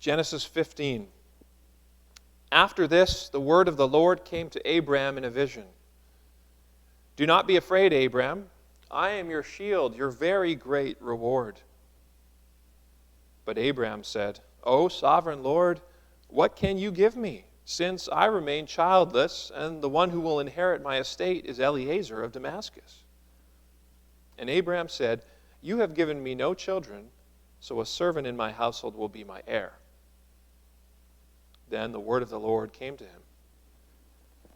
Genesis 15. After this, the word of the Lord came to Abram in a vision. Do not be afraid, Abram. I am your shield, your very great reward. But Abram said, O sovereign Lord, what can you give me, since I remain childless, and the one who will inherit my estate is Eliezer of Damascus? And Abram said, You have given me no children, so a servant in my household will be my heir. Then the word of the Lord came to him.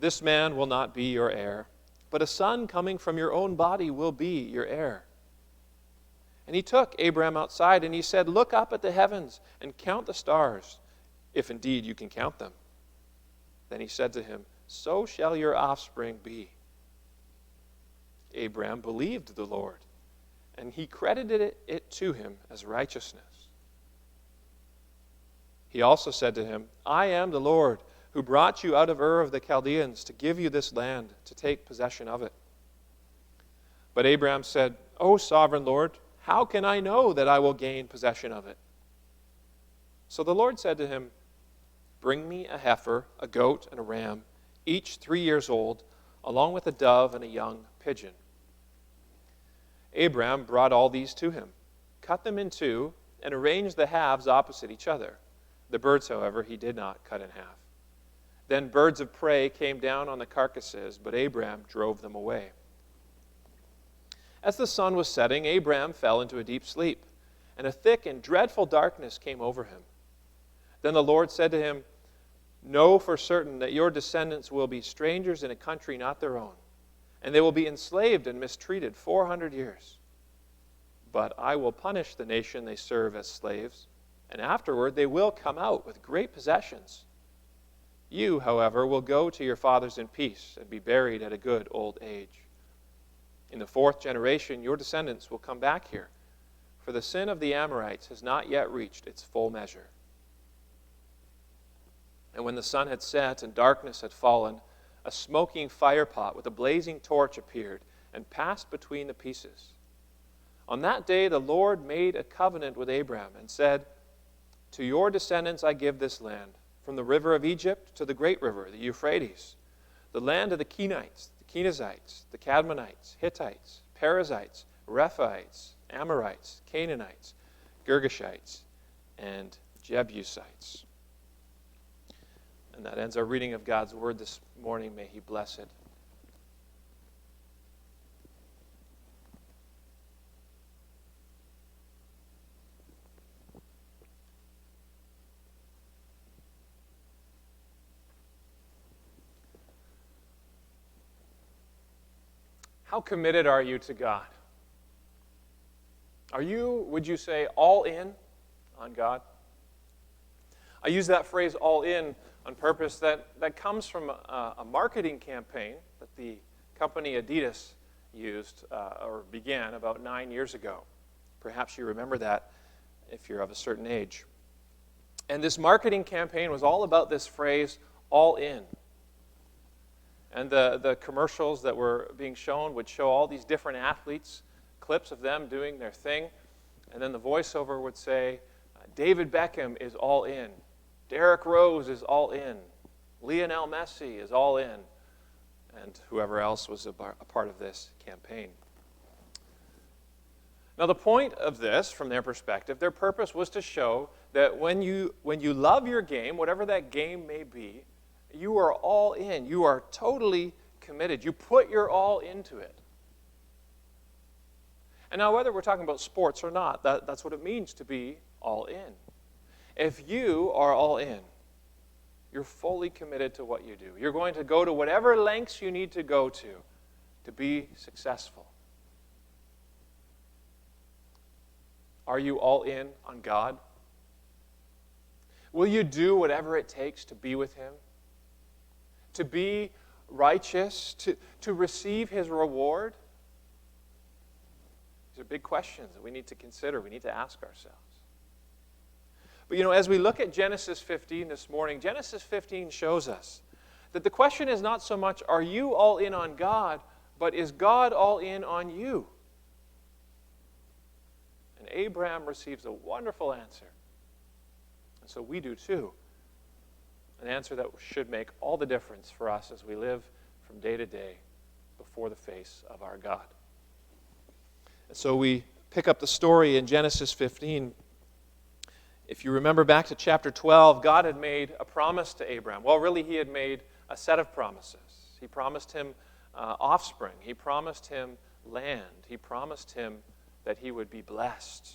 This man will not be your heir, but a son coming from your own body will be your heir. And he took Abram outside, and he said, Look up at the heavens and count the stars, if indeed you can count them. Then he said to him, So shall your offspring be. Abram believed the Lord, and he credited it to him as righteousness. He also said to him, I am the Lord, who brought you out of Ur of the Chaldeans to give you this land, to take possession of it. But Abram said, O sovereign Lord, how can I know that I will gain possession of it? So the Lord said to him, Bring me a heifer, a goat, and a ram, each 3 years old, along with a dove and a young pigeon. Abram brought all these to him, cut them in two, and arranged the halves opposite each other. The birds, however, he did not cut in half. Then birds of prey came down on the carcasses, but Abram drove them away. As the sun was setting, Abram fell into a deep sleep, and a thick and dreadful darkness came over him. Then the Lord said to him, Know for certain that your descendants will be strangers in a country not their own, and they will be enslaved and mistreated 400 years. But I will punish the nation they serve as slaves, and afterward they will come out with great possessions. You, however, will go to your fathers in peace and be buried at a good old age. In the 4th generation, your descendants will come back here, for the sin of the Amorites has not yet reached its full measure. And when the sun had set and darkness had fallen, a smoking firepot with a blazing torch appeared and passed between the pieces. On that day the Lord made a covenant with Abram and said, To your descendants I give this land, from the river of Egypt to the great river, the Euphrates, the land of the Kenites, the Kenizzites, the Cadmonites, Hittites, Perizzites, Rephaites, Amorites, Canaanites, Girgashites, and Jebusites. And that ends our reading of God's Word this morning. May He bless it. How committed are you to God? Are you, would you say, all in on God? I use that phrase, all in, on purpose. That comes from a marketing campaign that the company Adidas used or began about 9 years ago. Perhaps you remember that if you're of a certain age. And this marketing campaign was all about this phrase, all in. And the commercials that were being shown would show all these different athletes, clips of them doing their thing. And then the voiceover would say, David Beckham is all in. Derrick Rose is all in. Lionel Messi is all in. And whoever else was a part of this campaign. Now the point of this, from their perspective, their purpose was to show that when you love your game, whatever that game may be, you are all in. You are totally committed. You put your all into it. And now whether we're talking about sports or not, that's what it means to be all in. If you are all in, you're fully committed to what you do. You're going to go to whatever lengths you need to go to be successful. Are you all in on God? Will you do whatever it takes to be with Him? To be righteous? To receive His reward? These are big questions that we need to consider. We need to ask ourselves. But as we look at Genesis 15 this morning, Genesis 15 shows us that the question is not so much, are you all in on God, but is God all in on you? And Abraham receives a wonderful answer. And so we do too. An answer that should make all the difference for us as we live from day to day before the face of our God. And so we pick up the story in Genesis 15. If you remember back to chapter 12, God had made a promise to Abraham. Well, really, he had made a set of promises. He promised him offspring. He promised him land. He promised him that he would be blessed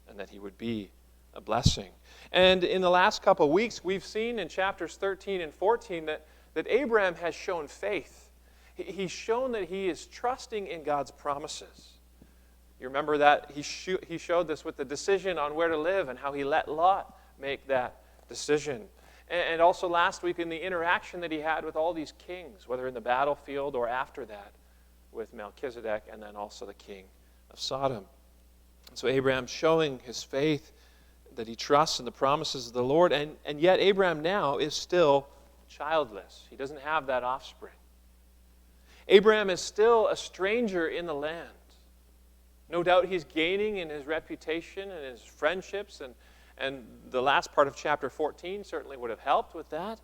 and that he would be a blessing. And in the last couple of weeks, we've seen in chapters 13 and 14 that Abraham has shown faith. He's shown that he is trusting in God's promises. You remember that he showed this with the decision on where to live and how he let Lot make that decision. And also last week in the interaction that he had with all these kings, whether in the battlefield or after that, with Melchizedek and then also the king of Sodom. So Abraham's showing his faith, that he trusts in the promises of the Lord, and yet Abraham now is still childless. He doesn't have that offspring. Abraham is still a stranger in the land. No doubt he's gaining in his reputation and his friendships, and the last part of chapter 14 certainly would have helped with that.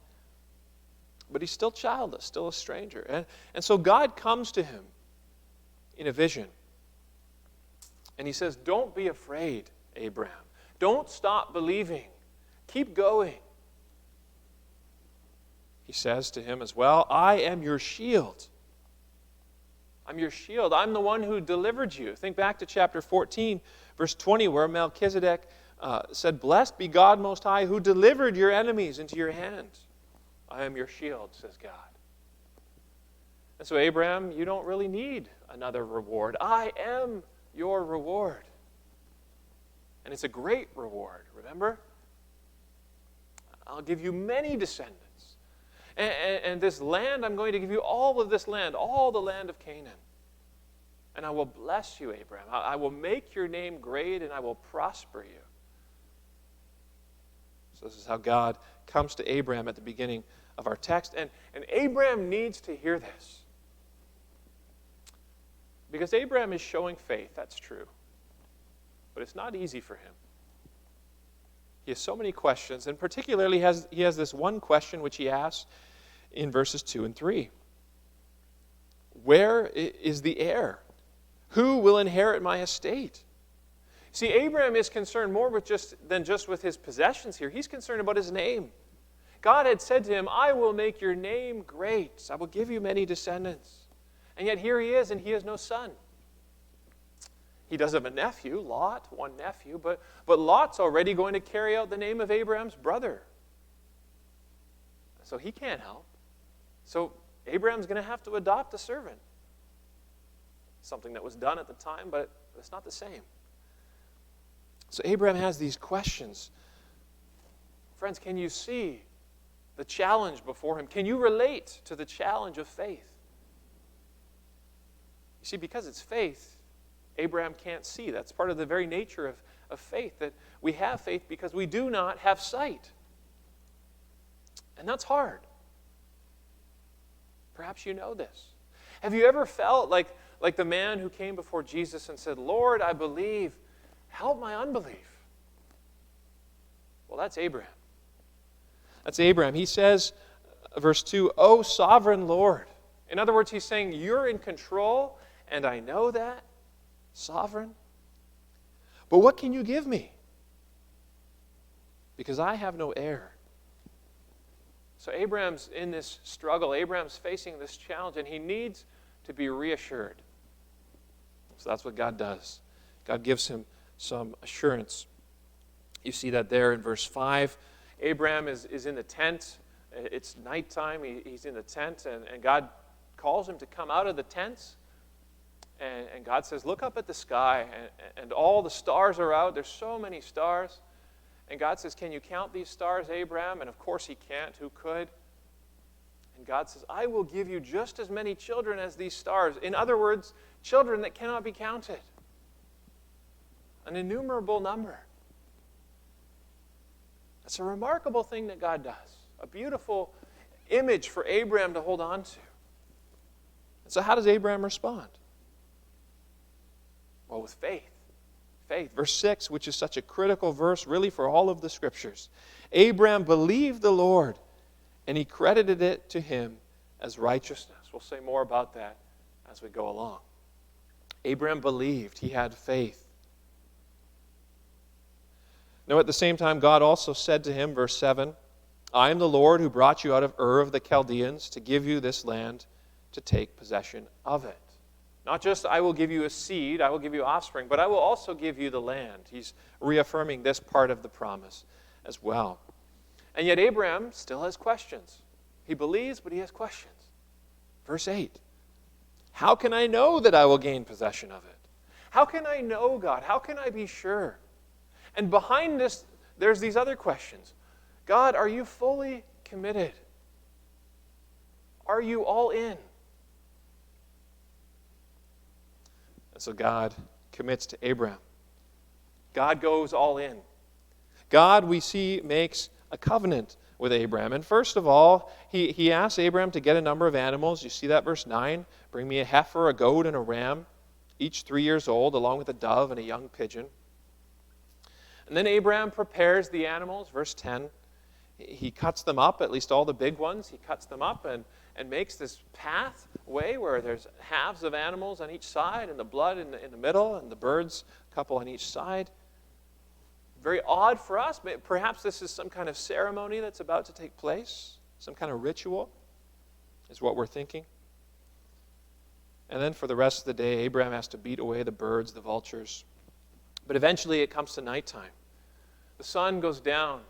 But he's still childless, still a stranger. And so God comes to him in a vision. And he says, don't be afraid, Abraham. Don't stop believing. Keep going. He says to him as well, I am your shield. I'm your shield. I'm the one who delivered you. Think back to chapter 14, verse 20, where Melchizedek said, blessed be God Most High, who delivered your enemies into your hand. I am your shield, says God. And so, Abraham, you don't really need another reward. I am your reward. And it's a great reward, remember? I'll give you many descendants. And this land, I'm going to give you all of this land, all the land of Canaan. And I will bless you, Abraham. I will make your name great, and I will prosper you. So this is how God comes to Abraham at the beginning of our text. And Abraham needs to hear this. Because Abraham is showing faith, that's true. But it's not easy for him. He has so many questions, and particularly he has this one question which he asks in verses 2 and 3. Where is the heir? Who will inherit my estate? See, Abraham is concerned more than just with his possessions here. He's concerned about his name. God had said to him, I will make your name great. I will give you many descendants. And yet here he is, and he has no son. He does have a nephew, Lot, one nephew, but Lot's already going to carry out the name of Abraham's brother. So he can't help. So Abraham's going to have to adopt a servant. Something that was done at the time, but it's not the same. So Abraham has these questions. Friends, can you see the challenge before him? Can you relate to the challenge of faith? You see, because it's faith, Abraham can't see. That's part of the very nature of faith, that we have faith because we do not have sight. And that's hard. Perhaps you know this. Have you ever felt like the man who came before Jesus and said, Lord, I believe, help my unbelief? Well, that's Abraham. That's Abraham. He says, verse 2, O sovereign Lord. In other words, he's saying, you're in control, and I know that. Sovereign. But what can you give me? Because I have no heir. So Abraham's in this struggle. Abraham's facing this challenge, and he needs to be reassured. So that's what God does. God gives him some assurance. You see that there in verse 5. Abraham is in the tent. It's nighttime. He's in the tent, and God calls him to come out of the tents. And God says, look up at the sky, and all the stars are out. There's so many stars. And God says, can you count these stars, Abraham? And of course he can't. Who could? And God says, I will give you just as many children as these stars. In other words, children that cannot be counted. An innumerable number. That's a remarkable thing that God does. A beautiful image for Abraham to hold on to. And so how does Abraham respond? Well, with faith. faith. Verse 6, which is such a critical verse really for all of the Scriptures. Abraham believed the Lord, and he credited it to him as righteousness. We'll say more about that as we go along. Abraham believed. He had faith. Now at the same time, God also said to him, verse 7, I am the Lord who brought you out of Ur of the Chaldeans to give you this land to take possession of it. Not just I will give you a seed, I will give you offspring, but I will also give you the land. He's reaffirming this part of the promise as well. And yet Abraham still has questions. He believes, but he has questions. Verse 8, how can I know that I will gain possession of it? How can I know, God? How can I be sure? And behind this, there's these other questions. God, are you fully committed? Are you all in? And so God commits to Abraham. God goes all in. God, we see, makes a covenant with Abraham. And first of all, he asks Abraham to get a number of animals. You see that verse 9? Bring me a heifer, a goat, and a ram, each 3 years old, along with a dove and a young pigeon. And then Abraham prepares the animals. Verse 10, he cuts them up, at least all the big ones. He cuts them up and makes this pathway where there's halves of animals on each side and the blood in the middle and the birds, a couple on each side. Very odd for us. Perhaps this is some kind of ceremony that's about to take place, some kind of ritual is what we're thinking. And then for the rest of the day, Abraham has to beat away the birds, the vultures. But eventually it comes to nighttime. The sun goes down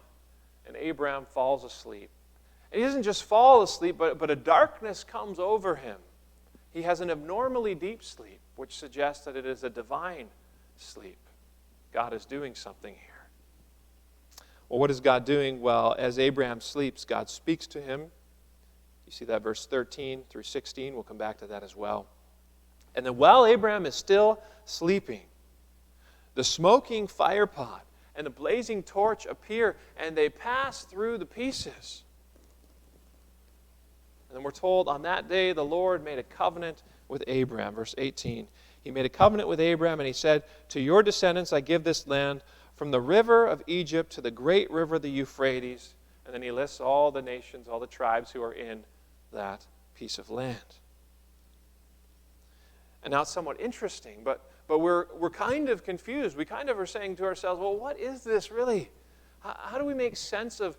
and Abraham falls asleep. And he doesn't just fall asleep, but a darkness comes over him. He has an abnormally deep sleep, which suggests that it is a divine sleep. God is doing something here. Well, what is God doing? Well, as Abraham sleeps, God speaks to him. You see that verse 13 through 16. We'll come back to that as well. And then while Abraham is still sleeping, the smoking fire pot and the blazing torch appear, and they pass through the pieces. And then we're told, on that day the Lord made a covenant with Abraham. Verse 18, he made a covenant with Abraham, and he said, to your descendants I give this land, from the river of Egypt to the great river, the Euphrates. And then he lists all the nations, all the tribes who are in that piece of land. And now it's somewhat interesting, but we're kind of confused. We kind of are saying to ourselves, well, what is this really? How do we make sense of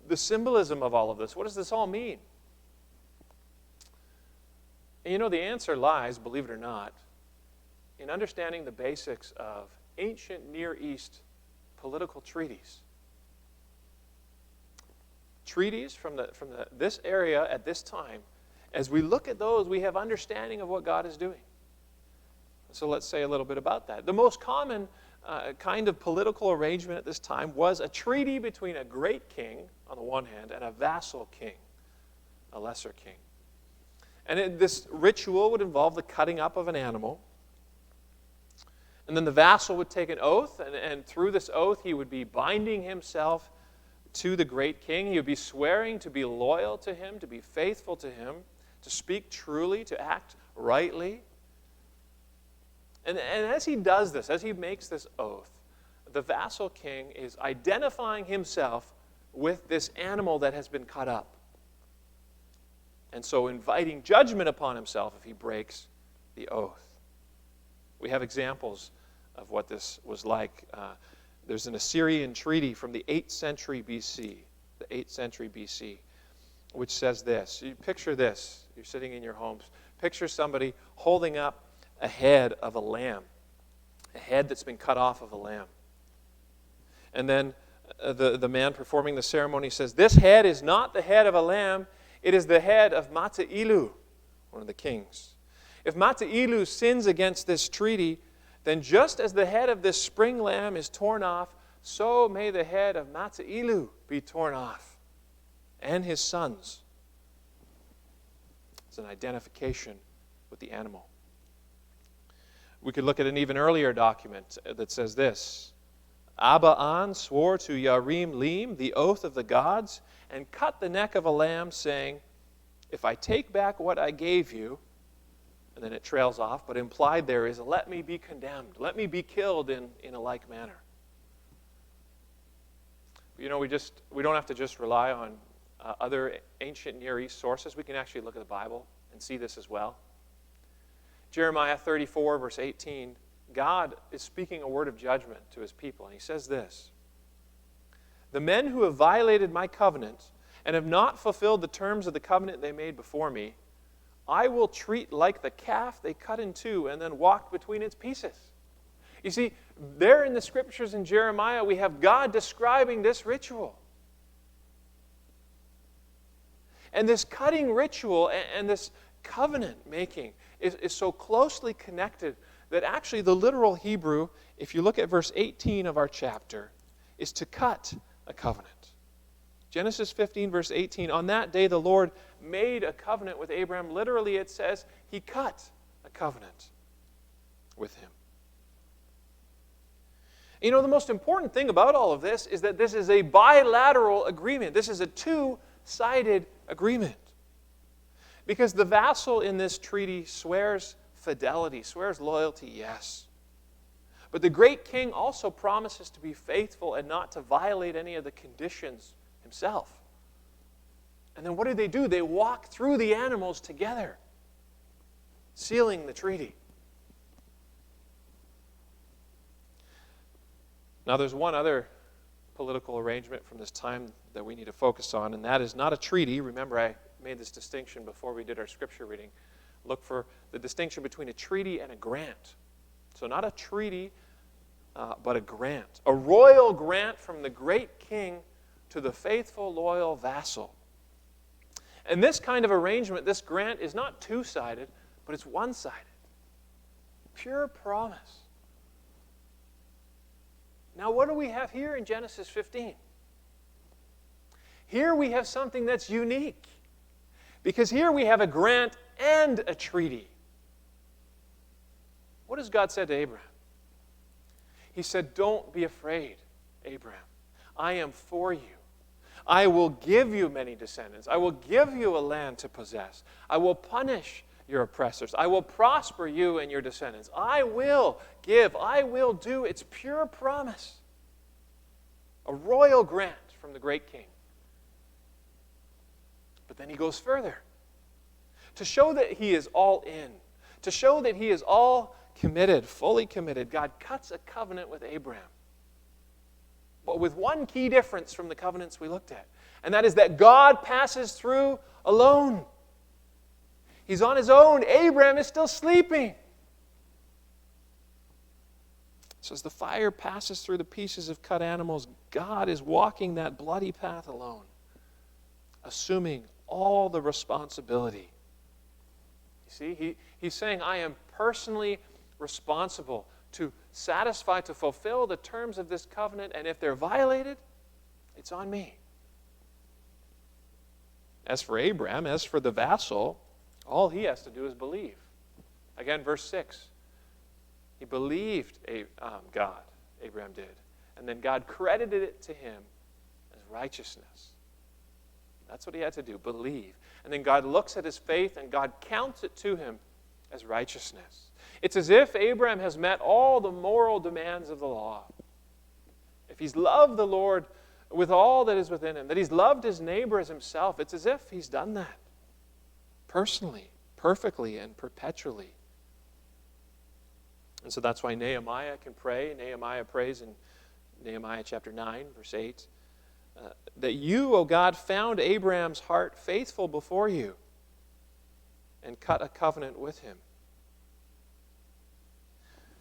the symbolism of all of this? What does this all mean? And you know, the answer lies, believe it or not, in understanding the basics of ancient Near East political treaties. Treaties from this area at this time. As we look at those, we have understanding of what God is doing. So let's say a little bit about that. The most common kind of political arrangement at this time was a treaty between a great king, on the one hand, and a vassal king, a lesser king. And this ritual would involve the cutting up of an animal. And then the vassal would take an oath, and through this oath he would be binding himself to the great king. He would be swearing to be loyal to him, to be faithful to him, to speak truly, to act rightly. And as he does this, as he makes this oath, the vassal king is identifying himself with this animal that has been cut up. And so inviting judgment upon himself if he breaks the oath. We have examples of what this was like. There's an Assyrian treaty from the 8th century BC, which says this. You picture this. You're sitting in your homes. Picture somebody holding up a head of a lamb, a head that's been cut off of a lamb. And then the man performing the ceremony says, this head is not the head of a lamb, it is the head of Matailu, one of the kings. If Matailu sins against this treaty, then just as the head of this spring lamb is torn off, so may the head of Matailu be torn off, and his sons. It's an identification with the animal. We could look at an even earlier document that says this. Aba'an swore to Yarim Lim, the oath of the gods, and cut the neck of a lamb, saying, if I take back what I gave you, And then it trails off, but implied there is, let me be condemned. Let me be killed in a like manner. You know, we don't have to just rely on other ancient Near East sources. We can actually look at the Bible and see this as well. Jeremiah 34, verse 18, God is speaking a word of judgment to his people, and he says this: "The men who have violated my covenant and have not fulfilled the terms of the covenant they made before me, I will treat like the calf they cut in two and then walked between its pieces." You see, there in the scriptures in Jeremiah, we have God describing this ritual. And this cutting ritual and this covenant making is so closely connected that actually the literal Hebrew, if you look at verse 18 of our chapter, is to cut a covenant. Genesis 15, verse 18, on that day the Lord made a covenant with Abraham. Literally it says he cut a covenant with him. You know, the most important thing about all of this is that this is a bilateral agreement. This is a two-sided agreement. Because the vassal in this treaty swears fidelity, swears loyalty, yes. But the great king also promises to be faithful and not to violate any of the conditions himself. And then what do? They walk through the animals together, sealing the treaty. Now, there's one other political arrangement from this time that we need to focus on, and that is not a treaty. Remember, I made this distinction before we did our scripture reading. Look for the distinction between a treaty and a grant. So not a treaty, but a grant. A royal grant from the great king to the faithful, loyal vassal. And this kind of arrangement, this grant, is not two-sided, but it's one-sided. Pure promise. Now, what do we have here in Genesis 15? Here we have something that's unique. Because here we have a grant and a treaty. What has God said to Abraham? He said, "Don't be afraid, Abraham. I am for you. I will give you many descendants. I will give you a land to possess. I will punish your oppressors. I will prosper you and your descendants. I will give. I will do." It's pure promise. A royal grant from the great king. But then he goes further. To show that he is all in, to show that he is all committed, fully committed, God cuts a covenant with Abraham. But with one key difference from the covenants we looked at, and that is that God passes through alone. He's on his own. Abraham is still sleeping. So as the fire passes through the pieces of cut animals, God is walking that bloody path alone, assuming all the responsibility. You see, he's saying, I am personally responsible to satisfy, to fulfill the terms of this covenant, and if they're violated, it's on me. As for Abraham, as for the vassal, all he has to do is believe. Again, verse 6. He believed God, Abraham did. And then God credited it to him as righteousness. That's what he had to do, believe. And then God looks at his faith and God counts it to him as righteousness. It's as if Abraham has met all the moral demands of the law. If he's loved the Lord with all that is within him, that he's loved his neighbor as himself, it's as if he's done that personally, perfectly, and perpetually. And so that's why Nehemiah can pray. Nehemiah prays in Nehemiah chapter 9, verse 8, that you, O God, found Abraham's heart faithful before you and cut a covenant with him.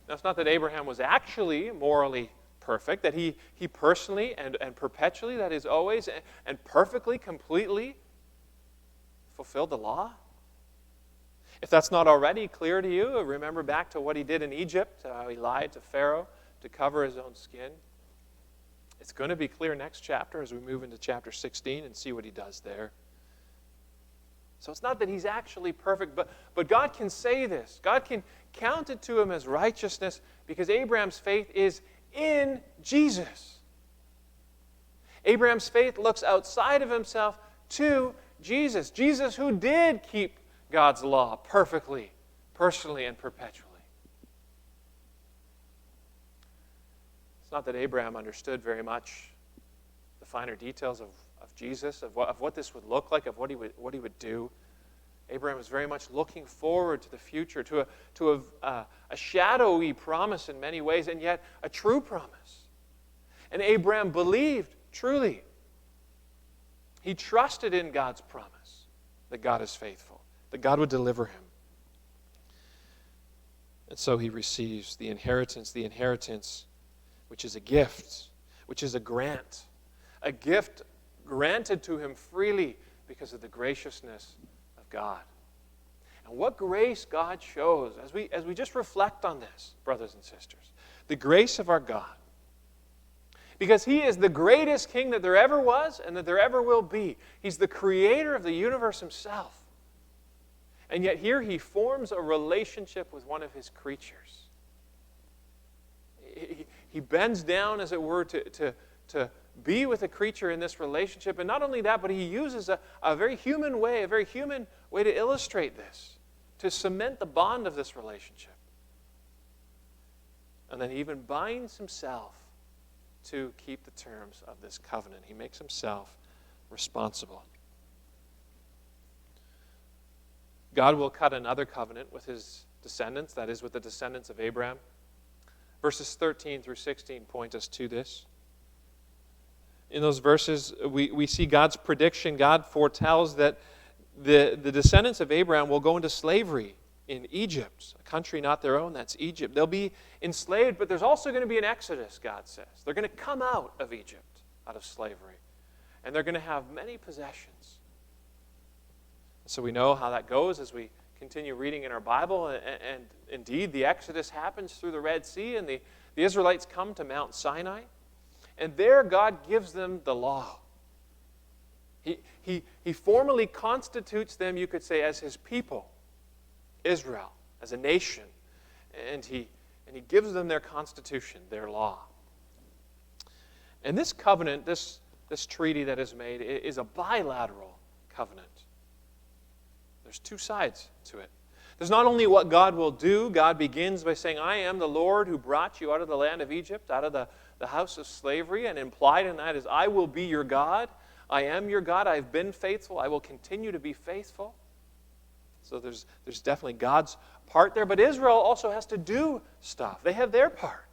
Now, it's not that Abraham was actually morally perfect, that he personally and perpetually, that is always, and perfectly, completely fulfilled the law. If that's not already clear to you, remember back to what he did in Egypt, how he lied to Pharaoh to cover his own skin. It's going to be clear next chapter as we move into chapter 16 and see what he does there. So it's not that he's actually perfect, but God can say this. God can count it to him as righteousness because Abraham's faith is in Jesus. Abraham's faith looks outside of himself to Jesus. Jesus who did keep God's law perfectly personally and perpetually. It's not that Abraham understood very much the finer details of Jesus, of what this would look like, of what he would do. Abraham was very much looking forward to the future, to a shadowy promise in many ways, and yet a true promise. And Abraham believed truly. He trusted in God's promise that God is faithful, that God would deliver him. And so he receives the inheritance which is a gift, which is a gift granted to him freely because of the graciousness of God. And what grace God shows, as we just reflect on this, brothers and sisters, the grace of our God. Because he is the greatest king that there ever was and that there ever will be. He's the creator of the universe himself. And yet here he forms a relationship with one of his creatures. He bends down, as it were, to be with a creature in this relationship. And not only that, but he uses a very human way to illustrate this, to cement the bond of this relationship. And then he even binds himself to keep the terms of this covenant. He makes himself responsible. God will cut another covenant with his descendants, that is, with the descendants of Abraham. Verses 13 through 16 point us to this. In those verses, we see God's prediction. God foretells that the descendants of Abraham will go into slavery in Egypt, a country not their own, that's Egypt. They'll be enslaved, but there's also going to be an exodus, God says. They're going to come out of Egypt, out of slavery, and they're going to have many possessions. So we know how that goes as we continue reading in our Bible, and indeed the exodus happens through the Red Sea, and the Israelites come to Mount Sinai, and there God gives them the law. He formally constitutes them, you could say, as his people, Israel, as a nation, and he gives them their constitution, their law. And this covenant, this treaty that is made, is a bilateral covenant. There's two sides to it. There's not only what God will do. God begins by saying, I am the Lord who brought you out of the land of Egypt, out of the house of slavery, and implied in that is, I will be your God. I am your God. I've been faithful. I will continue to be faithful. So there's definitely God's part there. But Israel also has to do stuff. They have their part.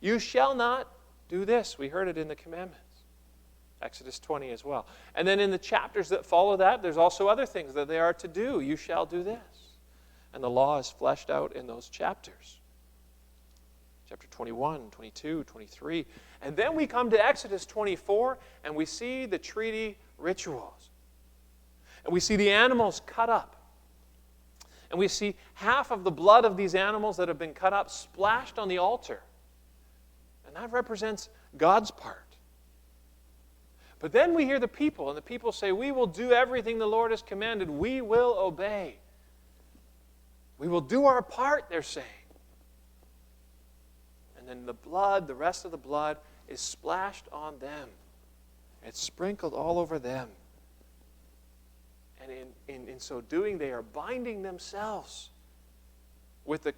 You shall not do this. We heard it in the commandments. Exodus 20 as well. And then in the chapters that follow that, there's also other things that they are to do. You shall do this. And the law is fleshed out in those chapters. Chapter 21, 22, 23. And then we come to Exodus 24, and we see the treaty rituals. And we see the animals cut up. And we see half of the blood of these animals that have been cut up splashed on the altar. And that represents God's part. But then we hear the people, and the people say, we will do everything the Lord has commanded. We will obey. We will do our part, they're saying. And then the blood, the rest of the blood, is splashed on them. It's sprinkled all over them. And in so doing, they are binding themselves with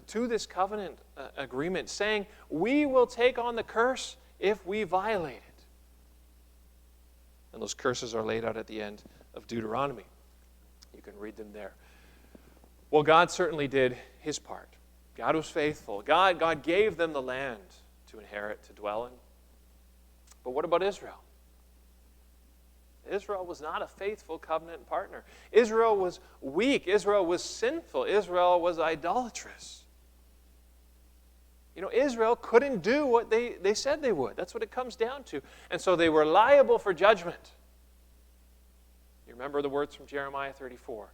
to this covenant agreement, saying, we will take on the curse if we violate it. And those curses are laid out at the end of Deuteronomy. You can read them there. Well, God certainly did his part. God was faithful. God gave them the land to inherit, to dwell in. But what about Israel? Israel was not a faithful covenant partner. Israel was weak. Israel was sinful. Israel was idolatrous. You know, Israel couldn't do what they said they would. That's what it comes down to. And so they were liable for judgment. You remember the words from Jeremiah 34.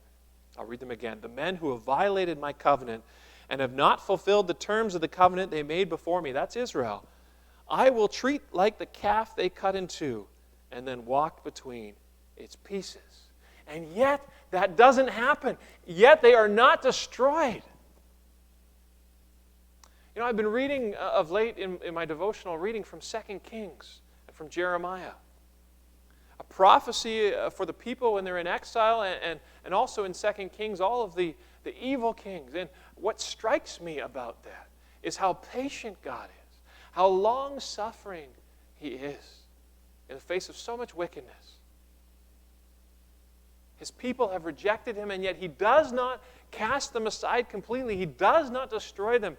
I'll read them again. The men who have violated my covenant and have not fulfilled the terms of the covenant they made before me, that's Israel, I will treat like the calf they cut in two and then walk between its pieces. And yet, that doesn't happen. Yet they are not destroyed. You know, I've been reading of late in my devotional reading from 2 Kings and from Jeremiah. A prophecy for the people when they're in exile, and also in 2 Kings, all of the the evil kings. And what strikes me about that is how patient God is, how long-suffering He is in the face of so much wickedness. His people have rejected Him, and yet He does not cast them aside completely. He does not destroy them.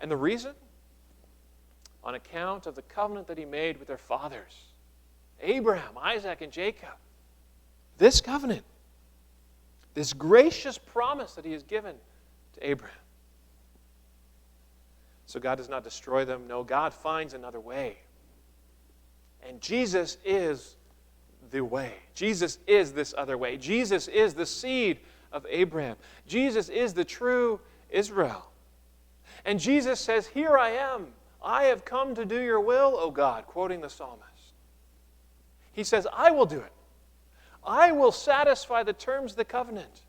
And the reason? On account of the covenant that He made with their fathers, Abraham, Isaac, and Jacob. This covenant, this gracious promise that He has given to Abraham. So God does not destroy them. No, God finds another way. And Jesus is the way. Jesus is this other way. Jesus is the seed of Abraham. Jesus is the true Israel. And Jesus says, "Here I am. I have come to do your will, O God," quoting the psalmist. He says, "I will do it. I will satisfy the terms of the covenant."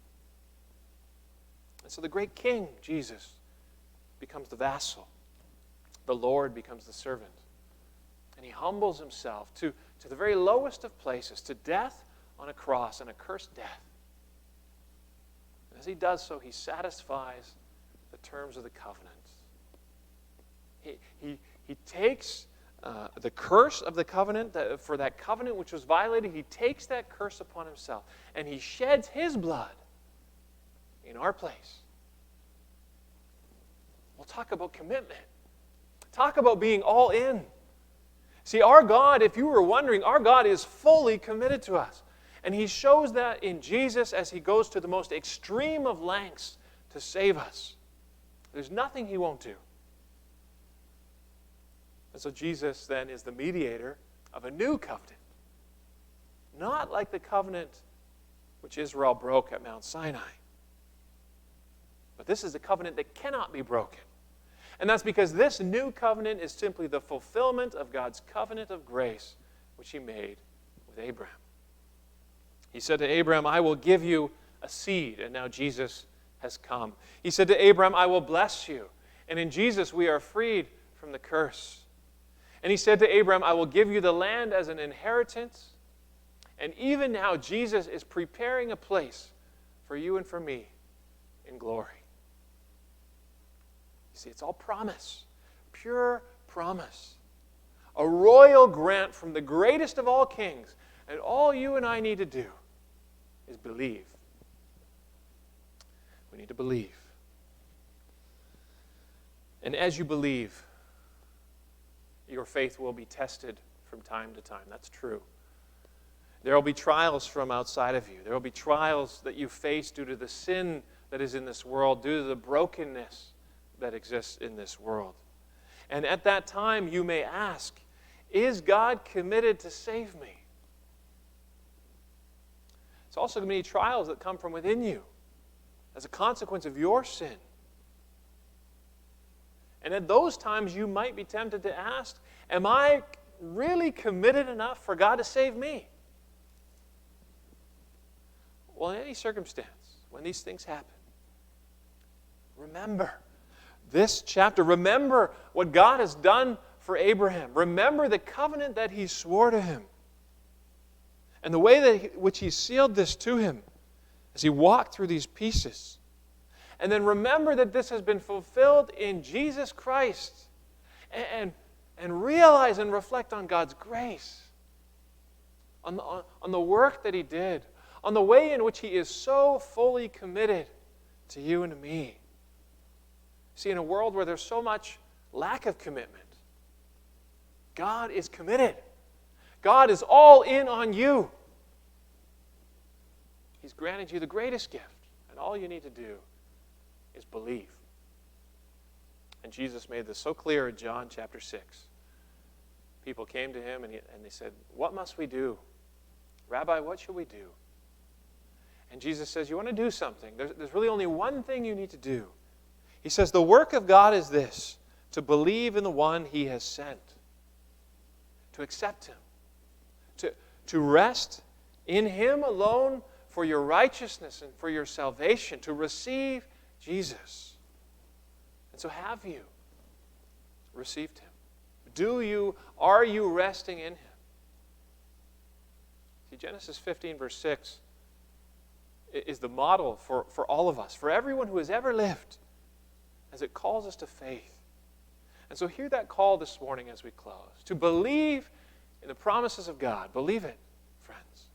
And so the great King, Jesus, becomes the vassal. The Lord becomes the servant. And He humbles Himself to the very lowest of places, to death on a cross, an accursed death. And as He does so, He satisfies the terms of the covenant. He takes the curse of the covenant, for that covenant which was violated, He takes that curse upon Himself, and He sheds His blood in our place. We'll talk about commitment. Talk about being all in. See, our God, if you were wondering, our God is fully committed to us. And He shows that in Jesus as He goes to the most extreme of lengths to save us. There's nothing He won't do. And so Jesus then is the mediator of a new covenant. Not like the covenant which Israel broke at Mount Sinai. But this is a covenant that cannot be broken. And that's because this new covenant is simply the fulfillment of God's covenant of grace, which He made with Abraham. He said to Abraham, "I will give you a seed," and now Jesus has come. He said to Abraham, "I will bless you." And in Jesus we are freed from the curse. And He said to Abraham, "I will give you the land as an inheritance." And even now Jesus is preparing a place for you and for me in glory. See, it's all promise, pure promise. A royal grant from the greatest of all kings. And all you and I need to do is believe. We need to believe. And as you believe, your faith will be tested from time to time. That's true. There will be trials from outside of you. There will be trials that you face due to the sin that is in this world, due to the brokenness that exists in this world. And at that time, you may ask, is God committed to save me? It's also going to be trials that come from within you as a consequence of your sin. And at those times, you might be tempted to ask, am I really committed enough for God to save me? Well, in any circumstance, when these things happen, remember this chapter. Remember what God has done for Abraham. Remember the covenant that He swore to him. And the way that which He sealed this to him as he walked through these pieces. And then remember that this has been fulfilled in Jesus Christ. And realize and reflect on God's grace. On the work that He did. On the way in which He is so fully committed to you and to me. See, in a world where there's so much lack of commitment, God is committed. God is all in on you. He's granted you the greatest gift, and all you need to do is believe. And Jesus made this so clear in John chapter 6. People came to Him and they said, "What must we do? Rabbi, what should we do?" And Jesus says, you want to do something. There's really only one thing you need to do. He says, the work of God is this, to believe in the one He has sent, to accept Him, to rest in Him alone for your righteousness and for your salvation, to receive Jesus. And so have you received Him? Are you resting in Him? See, Genesis 15, verse 6 is the model for all of us, for everyone who has ever lived, as it calls us to faith. And so hear that call this morning as we close, to believe in the promises of God. Believe it, friends.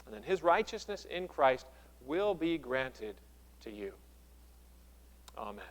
And then His righteousness in Christ will be granted to you. Amen.